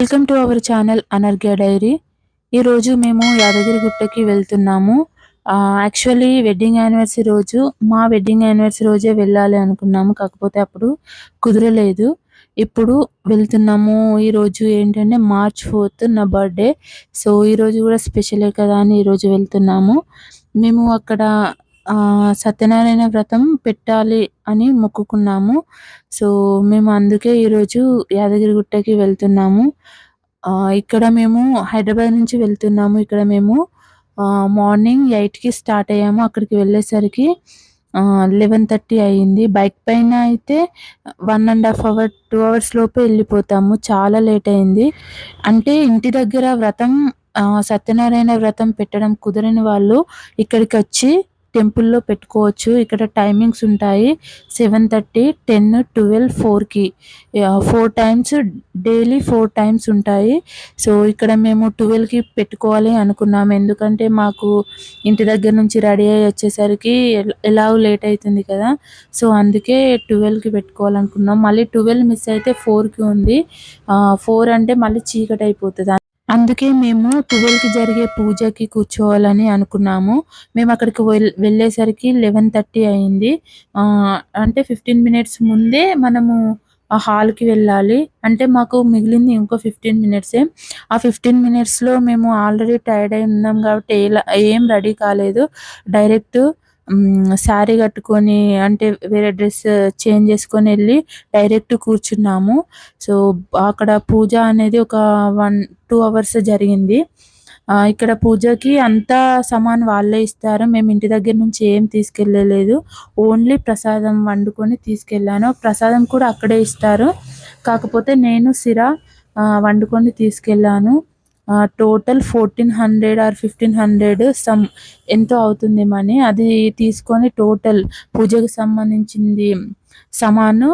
Welcome to our channel Anarghya diary. ఈరోజు మేము యాదగిరిగుట్టకి వెళ్తున్నాము. యాక్చువల్లీ మా వెడ్డింగ్ యానివర్సరీ రోజే వెళ్ళాలి అనుకున్నాము, కాకపోతే అప్పుడు కుదరలేదు. ఇప్పుడు వెళ్తున్నాము. ఈరోజు ఏంటంటే March 4th నా బర్త్డే. సో ఈరోజు కూడా స్పెషలే కదా అని ఈరోజు వెళ్తున్నాము. మేము అక్కడ సత్యనారాయణ వ్రతం పెట్టాలి అని మొక్కుకున్నాము. సో మేము అందుకే ఈరోజు యాదగిరిగుట్టకి వెళ్తున్నాము. ఇక్కడ మేము హైదరాబాద్ నుంచి వెళ్తున్నాము. ఇక్కడ మేము మార్నింగ్ 8కి స్టార్ట్ అయ్యాము. అక్కడికి వెళ్ళేసరికి 11:30 అయింది. బైక్ పైన అయితే 1.5 అవర్ 2 అవర్స్ లోపే వెళ్ళిపోతాము. చాలా లేట్ అయింది. అంటే ఇంటి దగ్గర సత్యనారాయణ వ్రతం పెట్టడం కుదరని వాళ్ళు ఇక్కడికి వచ్చి టెంపుల్లో పెట్టుకోవచ్చు. ఇక్కడ టైమింగ్స్ ఉంటాయి. 7:30, 10, 12, 4కి 4 టైమ్స్, డైలీ 4 టైమ్స్ ఉంటాయి. సో ఇక్కడ మేము 12కి పెట్టుకోవాలి అనుకున్నాము. ఎందుకంటే మాకు ఇంటి దగ్గర నుంచి రెడీ అయ్యి వచ్చేసరికి ఎలాగో లేట్ అవుతుంది కదా. సో అందుకే 12కి పెట్టుకోవాలనుకున్నాం. మళ్ళీ 12 మిస్ అయితే 4కి ఉంది. 4 అంటే మళ్ళీ చీకటి అయిపోతుంది. అందుకే మేము 12కి జరిగే పూజకి కూర్చోవాలని అనుకున్నాము. మేము అక్కడికి వెళ్ళేసరికి 11:30 అయింది. అంటే 15 మినిట్స్ ముందే మనము ఆ హాల్కి వెళ్ళాలి. అంటే మాకు మిగిలింది ఇంకో 15 మినిట్సే. ఆ 15 మినిట్స్లో మేము ఆల్రెడీ టైర్డ్ అయి ఉన్నాం కాబట్టి ఏం రెడీ కాలేదు. డైరెక్ట్ శారీ కట్టుకొని, అంటే వేరే డ్రెస్ చేంజ్ చేసుకొని వెళ్ళి డైరెక్ట్ కూర్చున్నాము. సో అక్కడ పూజ అనేది ఒక 1-2 అవర్స్ జరిగింది. ఇక్కడ పూజకి అంతా సామాన్ వాళ్ళే ఇస్తారు. మేము ఇంటి దగ్గర నుంచి ఏం తీసుకెళ్ళలేదు. ఓన్లీ ప్రసాదం వండుకొని తీసుకెళ్ళాను. ప్రసాదం కూడా అక్కడే ఇస్తారు. కాకపోతే నేను సిరా వండుకొని తీసుకెళ్ళాను. టోటల్ 1400 ఆర్ 1500 ఎంతో అవుతుంది మనీ. అది తీసుకొని టోటల్ పూజకు సంబంధించింది సామాను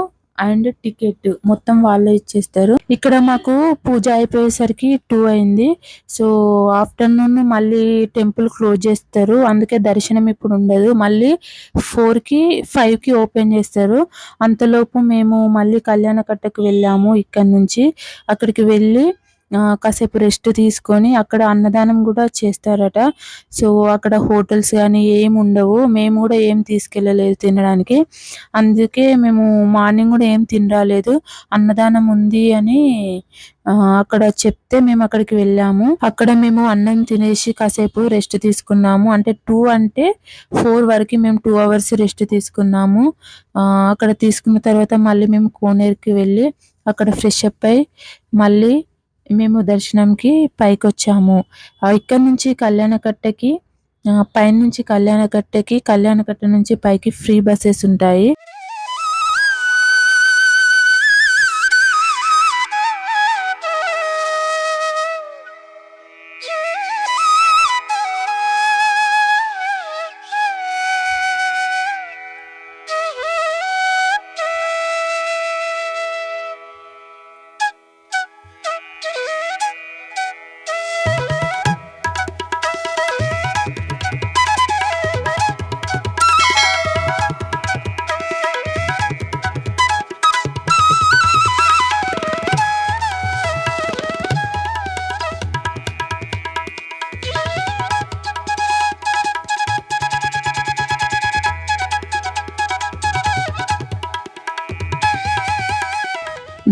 అండ్ టికెట్ మొత్తం వాళ్ళే ఇచ్చేస్తారు. ఇక్కడ మాకు పూజ అయిపోయేసరికి 2 అయింది. సో ఆఫ్టర్నూన్ మళ్ళీ టెంపుల్ క్లోజ్ చేస్తారు. అందుకే దర్శనం ఇప్పుడు ఉండదు. మళ్ళీ 4కి 5కి ఓపెన్ చేస్తారు. అంతలోపు మేము మళ్ళీ కళ్యాణకట్టకు వెళ్ళాము. ఇక్కడ నుంచి అక్కడికి వెళ్ళి కాసేపు రెస్ట్ తీసుకొని, అక్కడ అన్నదానం కూడా చేస్తారట. సో అక్కడ హోటల్స్ కానీ ఏమి ఉండవు. మేము కూడా ఏం తీసుకెళ్ళలేదు తినడానికి. అందుకే మేము మార్నింగ్ కూడా ఏం తినరాలేదు. అన్నదానం ఉంది అని అక్కడ చెప్తే మేము అక్కడికి వెళ్ళాము. అక్కడ మేము అన్నం తినేసి కాసేపు రెస్ట్ తీసుకున్నాము. అంటే 2 అంటే 4 వరకు మేము 2 అవర్స్ రెస్ట్ తీసుకున్నాము. అక్కడ తీసుకున్న తర్వాత మళ్ళీ మేము కోనేరుకి వెళ్ళి అక్కడ ఫ్రెష్ అప్ అయి మళ్ళీ మేము దర్శనంకి పైకి వచ్చాము. ఇక్కడ నుంచి కళ్యాణకట్టకి, పైనుంచి కళ్యాణకట్ట నుంచి పైకి ఫ్రీ బస్సెస్ ఉంటాయి.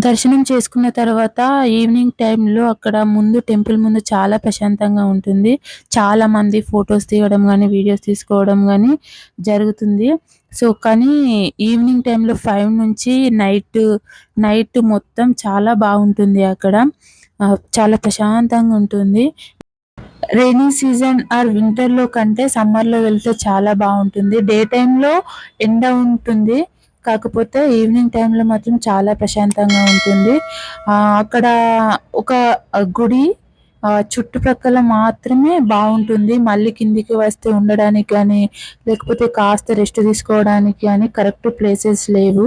దర్శనం చేసుకున్న తర్వాత ఈవినింగ్ టైంలో అక్కడ టెంపుల్ ముందు చాలా ప్రశాంతంగా ఉంటుంది. చాలా మంది ఫొటోస్ తీయడం కానీ, వీడియోస్ తీసుకోవడం కానీ జరుగుతుంది. సో కానీ ఈవినింగ్ టైంలో 5 నుంచి నైట్ మొత్తం చాలా బాగుంటుంది. అక్కడ చాలా ప్రశాంతంగా ఉంటుంది. రైనీ సీజన్ ఆర్ వింటర్లో కంటే సమ్మర్లో వెళ్తే చాలా బాగుంటుంది. డే టైంలో ఎండ ఉంటుంది, కాకపోతే ఈవినింగ్ టైంలో మాత్రం చాలా ప్రశాంతంగా ఉంటుంది. అక్కడ ఒక గుడి చుట్టుప్రక్కల మాత్రమే బాగుంటుంది. మళ్ళీ కిందికి వస్తే ఉండడానికి కానీ, లేకపోతే కాస్త రెస్ట్ తీసుకోవడానికి కానీ కరెక్ట్ ప్లేసెస్ లేవు.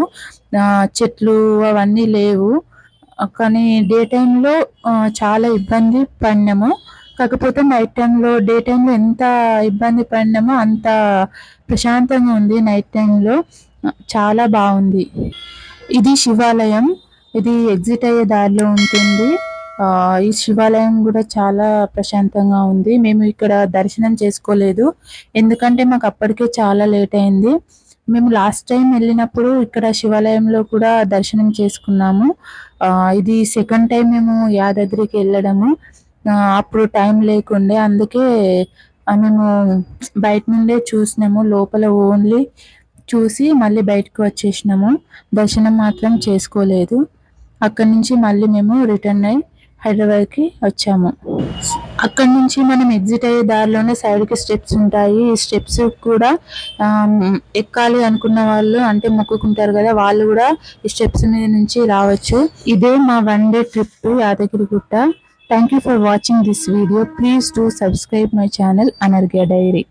చెట్లు అవన్నీ లేవు. కానీ డే టైంలో చాలా ఇబ్బంది పడినాము. కాకపోతే డే టైంలో ఎంత ఇబ్బంది పడినామో అంత ప్రశాంతంగా ఉంది. నైట్ టైంలో చాలా బాగుంది. ఇది శివాలయం. ఇది ఎగ్జిట్ అయ్యే దారిలో ఉంటుంది. ఈ శివాలయం కూడా చాలా ప్రశాంతంగా ఉంది. మేము ఇక్కడ దర్శనం చేసుకోలేదు, ఎందుకంటే మాకు అప్పటికే చాలా లేట్ అయింది. మేము లాస్ట్ టైం వెళ్ళినప్పుడు ఇక్కడ శివాలయంలో కూడా దర్శనం చేసుకున్నాము. ఇది సెకండ్ టైం మేము యాదాద్రికి వెళ్ళడము. అప్పుడు టైం లేకుండే, అందుకే మేము బయట నుండే చూసినాము, లోపల ఓన్లీ చూసి మళ్ళీ బయటకు వచ్చేసినాము. దర్శనం మాత్రం చేసుకోలేదు. అక్కడి నుంచి మళ్ళీ మేము రిటర్న్ అయ్యి హైదరాబాద్కి వచ్చాము. అక్కడి నుంచి మనం ఎగ్జిట్ అయ్యే దారిలోనే సైడ్కి స్టెప్స్ ఉంటాయి. ఈ స్టెప్స్ కూడా ఎక్కాలి అనుకున్న వాళ్ళు, అంటే మొక్కుకుంటారు కదా, వాళ్ళు కూడా ఈ స్టెప్స్ మీద నుంచి రావచ్చు. ఇదే మా 1 day trip to Yadagirigutta. Thank you for watching this video. Please do subscribe my channel Anarghya dairy.